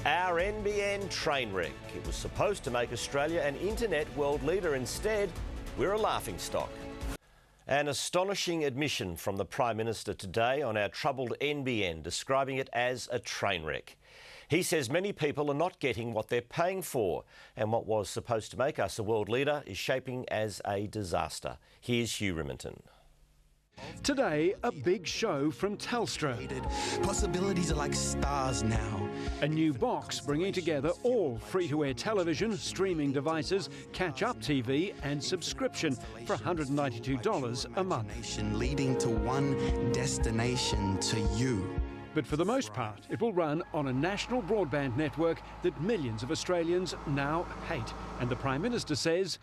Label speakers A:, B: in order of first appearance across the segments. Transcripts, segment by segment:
A: Our NBN train wreck. It was supposed to make Australia an internet world leader. Instead, we're a laughingstock. An astonishing admission from the Prime Minister today on our troubled NBN, describing it as a train wreck. He says many people are not getting what they're paying for, and what was supposed to make us a world leader is shaping as a disaster. Here's Hugh Riminton.
B: Today, a big show from Telstra.
C: Possibilities are like stars now.
B: A new box bringing together all free-to-air television, streaming devices, catch-up TV and subscription for $192 a month.
C: Leading to one destination, to you.
B: But for the most part, it will run on a national broadband network that millions of Australians now hate. And the Prime Minister says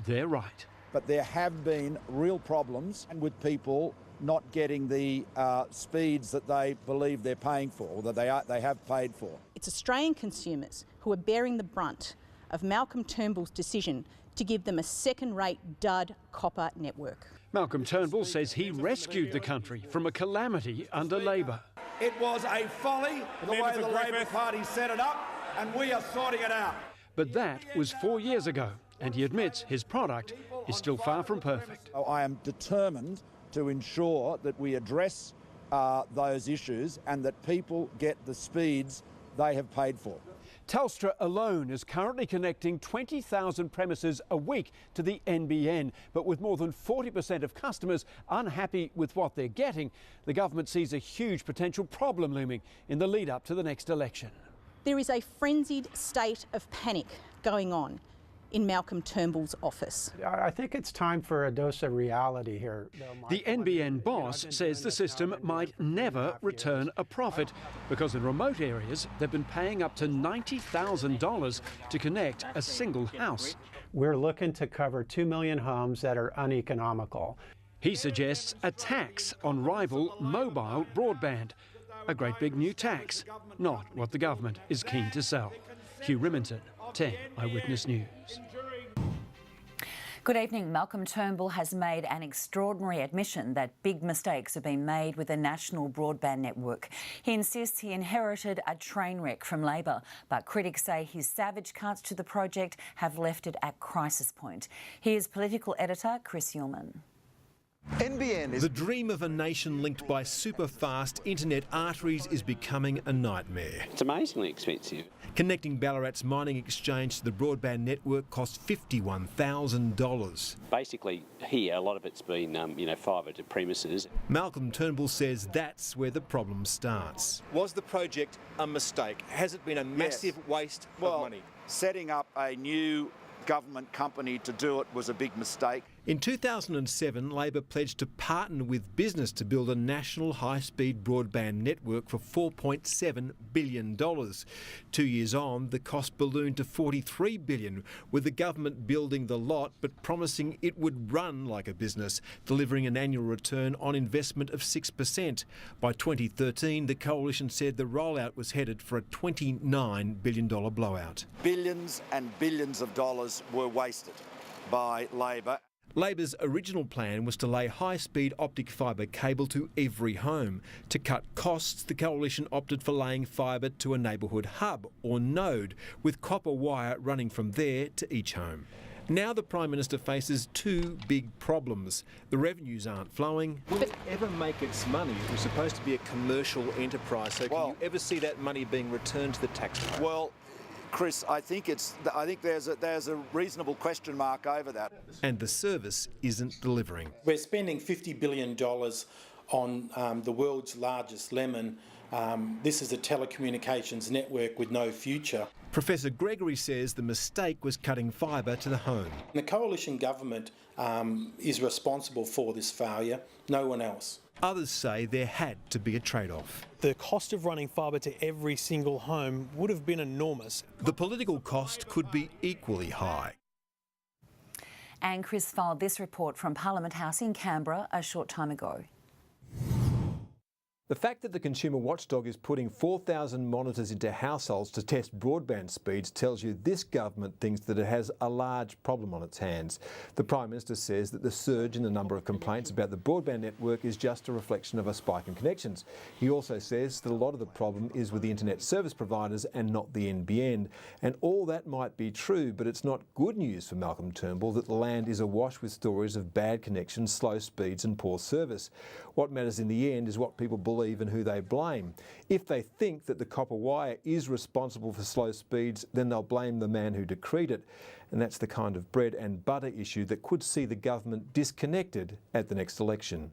B: they're right.
D: But there have been real problems with people not getting the speeds that they believe they're paying for, or that they have paid for.
E: It's Australian consumers who are bearing the brunt of Malcolm Turnbull's decision to give them a second-rate dud copper network.
B: Malcolm Turnbull says he rescued the country from a calamity under Labor.
D: It was a folly, the way the Labor Party set it up, and we are sorting it out.
B: But that was 4 years ago, and he admits his product is still far from perfect.
D: I am determined to ensure that we address those issues and that people get the speeds they have paid for.
B: Telstra alone is currently connecting 20,000 premises a week to the NBN, but with more than 40% of customers unhappy with what they're getting, the government sees a huge potential problem looming in the lead up to the next election.
E: There is a frenzied state of panic going on in Malcolm Turnbull's office.
F: I think it's time for a dose of reality here.
B: The NBN boss says the system might never return a profit because in remote areas they've been paying up to $90,000 to connect a single house.
F: We're looking to cover 2 million homes that are uneconomical.
B: He suggests a tax on rival mobile broadband. A great big new tax, not what the government is keen to sell. Hugh Riminton, 10 Eyewitness News.
G: Good evening. Malcolm Turnbull has made an extraordinary admission that big mistakes have been made with the national broadband network. He insists he inherited a train wreck from Labor, but critics say his savage cuts to the project have left it at crisis point. Here's political editor Chris Uhlmann.
H: NBN is the dream of a nation linked by super-fast internet arteries is becoming a nightmare.
I: It's amazingly expensive.
H: Connecting Ballarat's mining exchange to the broadband network cost $51,000.
I: Basically, here, a lot of it's been, fibre to premises.
H: Malcolm Turnbull says that's where the problem starts.
J: Was the project a mistake? Has it been a massive waste of money?
D: Setting up a new government company to do it was a big mistake.
H: In 2007, Labor pledged to partner with business to build a national high-speed broadband network for $4.7 billion. 2 years on, the cost ballooned to $43 billion, with the government building the lot but promising it would run like a business, delivering an annual return on investment of 6%. By 2013, the coalition said the rollout was headed for a $29 billion blowout.
D: Billions and billions of dollars were wasted by Labor.
H: Labor's original plan was to lay high-speed optic fibre cable to every home. To cut costs, the coalition opted for laying fibre to a neighbourhood hub or node, with copper wire running from there to each home. Now the Prime Minister faces two big problems. The revenues aren't flowing.
J: Will it ever make its money? It was supposed to be a commercial enterprise, so can you ever see that money being returned to the taxpayer?
D: Well, Chris, I think there's a reasonable question mark over that.
H: And the service isn't delivering.
K: We're spending $50 billion on the world's largest lemon. This is a telecommunications network with no future.
H: Professor Gregory says the mistake was cutting fibre to the home.
K: The coalition government is responsible for this failure, no one else.
H: Others say there had to be a trade-off.
L: The cost of running fibre to every single home would have been enormous.
H: The political cost could be equally high.
G: And Chris filed this report from Parliament House in Canberra a short time ago.
H: The fact that the consumer watchdog is putting 4,000 monitors into households to test broadband speeds tells you this government thinks that it has a large problem on its hands. The Prime Minister says that the surge in the number of complaints about the broadband network is just a reflection of a spike in connections. He also says that a lot of the problem is with the internet service providers and not the NBN. And all that might be true, but it's not good news for Malcolm Turnbull that the land is awash with stories of bad connections, slow speeds and poor service. What matters in the end is what people believe and who they blame. If they think that the copper wire is responsible for slow speeds, then they'll blame the man who decreed it. And that's the kind of bread and butter issue that could see the government disconnected at the next election.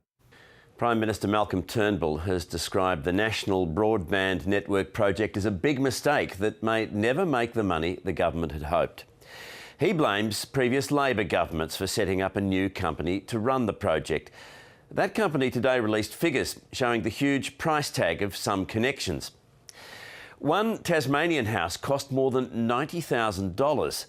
A: Prime Minister Malcolm Turnbull has described the National Broadband Network project as a big mistake that may never make the money the government had hoped. He blames previous Labor governments for setting up a new company to run the project. That company today released figures showing the huge price tag of some connections. One Tasmanian house cost more than $90,000,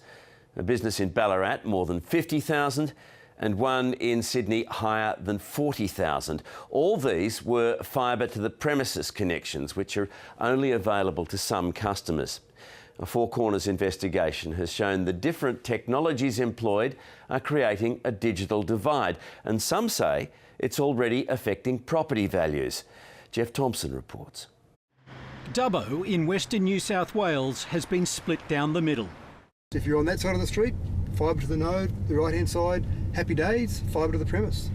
A: a business in Ballarat more than $50,000, and one in Sydney higher than $40,000. All these were fibre to the premises connections, which are only available to some customers. A Four Corners investigation has shown the different technologies employed are creating a digital divide, and some say it's already affecting property values. Jeff Thompson reports.
B: Dubbo in Western New South Wales has been split down the middle.
M: If you're on that side of the street, fibre to the node, the right-hand side, happy days, fibre to the premise.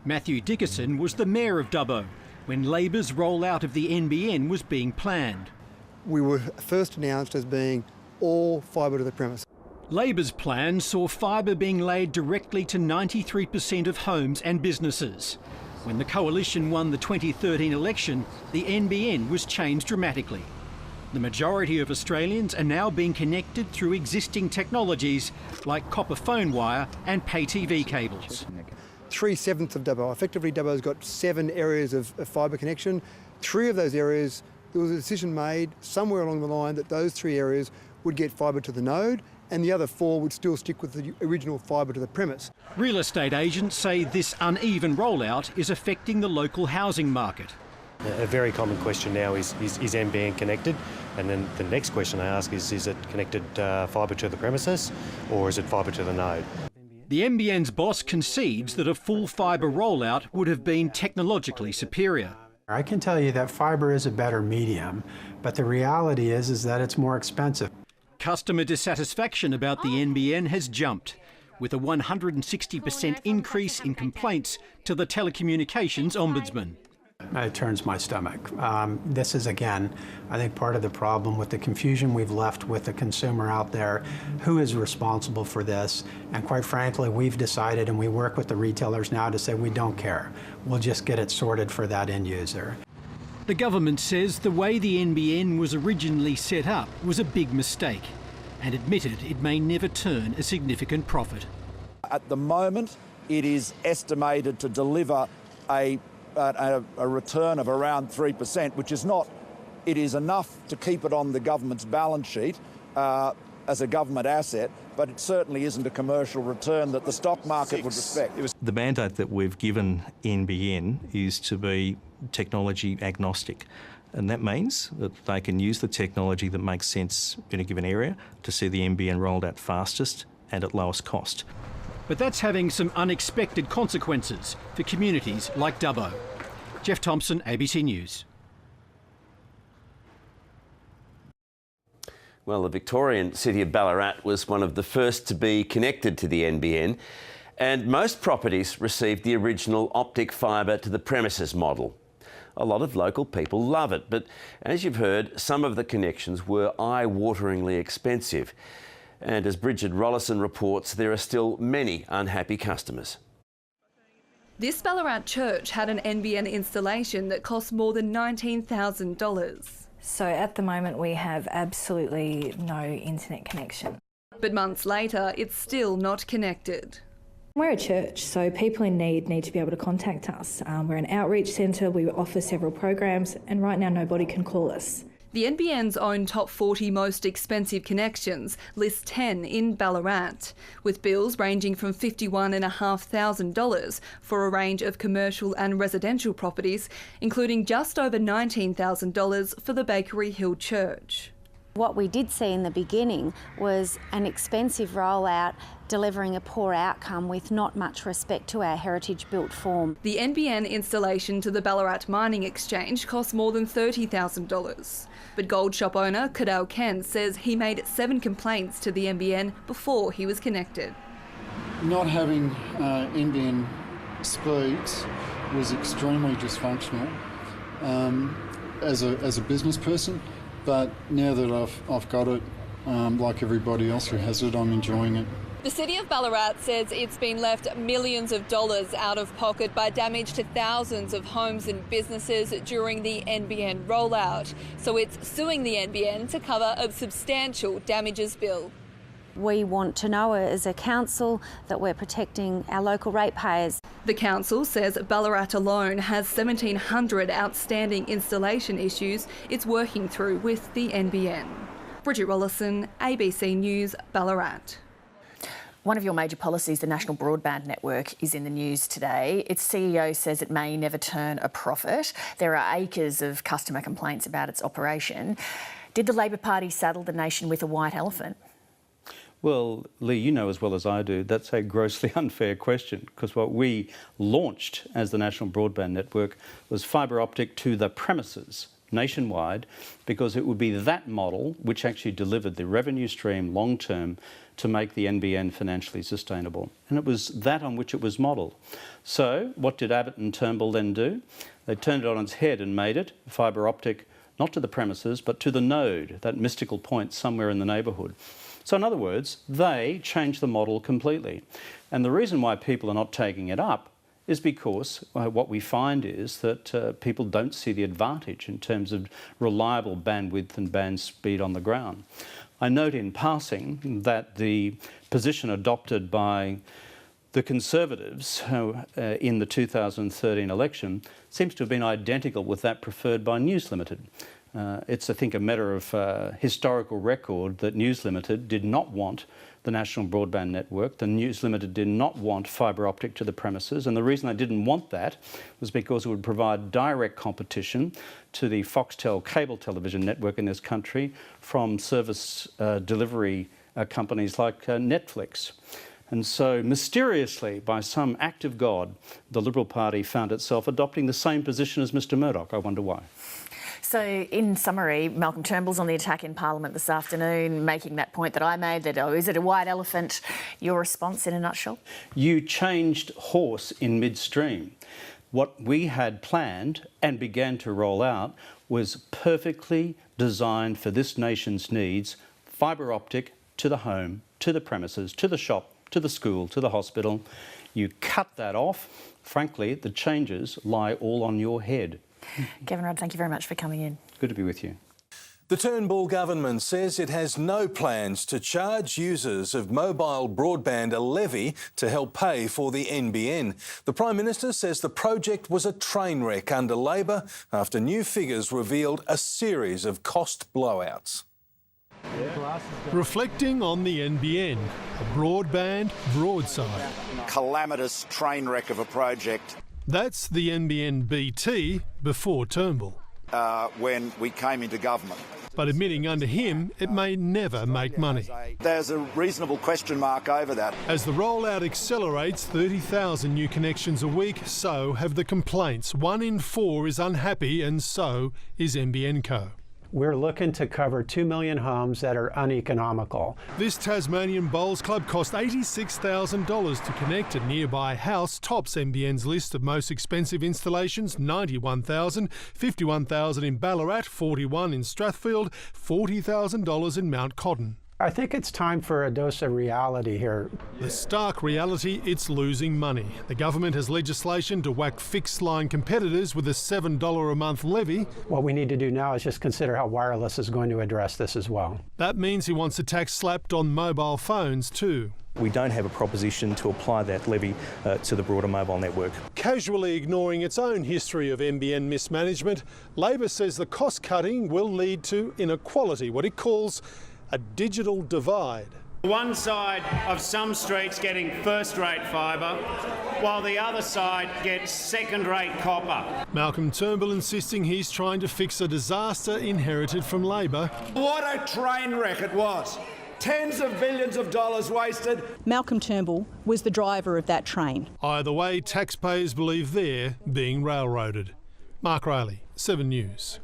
B: Matthew Dickerson was the mayor of Dubbo when Labor's rollout of the NBN was being planned.
M: We were first announced as being all fibre to the premise.
B: Labor's plan saw fibre being laid directly to 93% of homes and businesses. When the coalition won the 2013 election, the NBN was changed dramatically. The majority of Australians are now being connected through existing technologies like copper phone wire and pay TV cables.
M: 3/7 of Dubbo. Effectively, Dubbo's got 7 areas of fibre connection. 3 of those areas, there was a decision made somewhere along the line that those 3 areas would get fibre to the node, and the other 4 would still stick with the original fibre to the premise.
B: Real estate agents say this uneven rollout is affecting the local housing market.
N: A very common question now is NBN connected? And then the next question I ask is it connected fibre to the premises or is it fibre to the node?
B: The NBN's boss concedes that a full fibre rollout would have been technologically superior.
F: I can tell you that fibre is a better medium, but the reality is that it's more expensive.
B: Customer dissatisfaction about the NBN has jumped, with a 160% increase in complaints to the Telecommunications Ombudsman.
F: It turns my stomach. This is, again, I think part of the problem with the confusion we've left with the consumer out there. Who is responsible for this? And quite frankly, we've decided, and we work with the retailers now to say we don't care. We'll just get it sorted for that end user.
B: The government says the way the NBN was originally set up was a big mistake and admitted it may never turn a significant profit.
D: At the moment, it is estimated to deliver a return of around 3%, which is not, it is enough to keep it on the government's balance sheet as a government asset, but it certainly isn't a commercial return that the stock market would respect.
O: The mandate that we've given NBN is to be technology agnostic, and that means that they can use the technology that makes sense in a given area to see the NBN rolled out fastest and at lowest cost.
B: But that's having some unexpected consequences for communities like Dubbo. Jeff Thompson, ABC News.
A: Well, the Victorian city of Ballarat was one of the first to be connected to the NBN, and most properties received the original optic fibre to the premises model. A lot of local people love it, but as you've heard, some of the connections were eye-wateringly expensive. And as Bridget Rollison reports, there are still many unhappy customers.
P: This Ballarat church had an NBN installation that cost more than $19,000.
Q: So at the moment we have absolutely no internet connection.
P: But months later, it's still not connected.
Q: We're a church, so people in need to be able to contact us. We're an outreach centre, we offer several programs, and right now nobody can call us.
P: The NBN's own top 40 most expensive connections lists 10 in Ballarat, with bills ranging from $51,500 for a range of commercial and residential properties, including just over $19,000 for the Bakery Hill Church.
R: What we did see in the beginning was an expensive rollout delivering a poor outcome with not much respect to our heritage-built form.
P: The NBN installation to the Ballarat Mining Exchange cost more than $30,000. But gold shop owner Cadell Ken says he made 7 complaints to the NBN before he was connected.
S: Not having NBN speeds was extremely dysfunctional as a business person, but now that I've got it, like everybody else who has it, I'm enjoying it.
P: The City of Ballarat says it's been left millions of dollars out of pocket by damage to thousands of homes and businesses during the NBN rollout. So it's suing the NBN to cover a substantial damages bill.
R: We want to know as a council that we're protecting our local ratepayers.
P: The council says Ballarat alone has 1,700 outstanding installation issues it's working through with the NBN. Bridget Rollison, ABC News, Ballarat.
T: One of your major policies, the National Broadband Network, is in the news today. Its CEO says it may never turn a profit. There are acres of customer complaints about its operation. Did the Labor Party saddle the nation with a white elephant?
U: Well, Lee, you know as well as I do, that's a grossly unfair question, because what we launched as the National Broadband Network was fibre optic to the premises nationwide, because it would be that model which actually delivered the revenue stream long term to make the NBN financially sustainable. And it was that on which it was modelled. So what did Abbott and Turnbull then do? They turned it on its head and made it fibre optic, not to the premises, but to the node, that mystical point somewhere in the neighbourhood. So in other words, they changed the model completely. And the reason why people are not taking it up is because what we find is that people don't see the advantage in terms of reliable bandwidth and band speed on the ground. I note in passing that the position adopted by the Conservatives in the 2013 election seems to have been identical with that preferred by News Limited. It's, I think, a matter of historical record that News Limited did not want the National Broadband Network. The News Limited did not want fibre optic to the premises, and the reason they didn't want that was because it would provide direct competition to the Foxtel cable television network in this country from service delivery companies like Netflix. And so, mysteriously, by some act of God, the Liberal Party found itself adopting the same position as Mr Murdoch. I wonder why.
T: So, in summary, Malcolm Turnbull's on the attack in Parliament this afternoon, making that point that I made, that, oh, is it a white elephant? Your response in a nutshell? You
U: changed horse in midstream. What we had planned and began to roll out was perfectly designed for this nation's needs, fibre optic to the home, to the premises, to the shop, to the school, to the hospital. You cut that off. Frankly, the changes lie all on your head.
T: Kevin Rudd, thank you very much for coming in.
U: Good to be with you.
V: The Turnbull government says it has no plans to charge users of mobile broadband a levy to help pay for the NBN. The Prime Minister says the project was a train wreck under Labor after new figures revealed a series of cost blowouts.
W: Reflecting on the NBN, a broadband broadside.
D: Calamitous train wreck of a project.
W: That's the NBN BT before Turnbull.
D: When we came into government.
W: But admitting under him, it may never make money.
D: There's a reasonable question mark over that.
W: As the rollout accelerates, 30,000 new connections a week, so have the complaints. 1 in 4 is unhappy, and so is NBN Co.
F: We're looking to cover 2 million homes that are uneconomical.
W: This Tasmanian Bowls Club cost $86,000 to connect. A nearby house tops NBN's list of most expensive installations, $91,000, $51,000 in Ballarat, $41,000 in Strathfield, $40,000 in Mount Cotton.
F: I think it's time for a dose of reality here.
W: The stark reality, it's losing money. The government has legislation to whack fixed-line competitors with a $7 a month levy.
F: What we need to do now is just consider how wireless is going to address this as well.
W: That means he wants a tax slapped on mobile phones too.
O: We don't have a proposition to apply that levy to the broader mobile network.
W: Casually ignoring its own history of NBN mismanagement, Labor says the cost cutting will lead to inequality, what it calls a digital divide.
C: One side of some streets getting first-rate fibre, while the other side gets second-rate copper.
W: Malcolm Turnbull insisting he's trying to fix a disaster inherited from Labor.
E: What a train wreck it was. Tens of billions of dollars wasted.
I: Malcolm Turnbull was the driver of that train.
W: Either way, taxpayers believe they're being railroaded. Mark Riley, 7 News.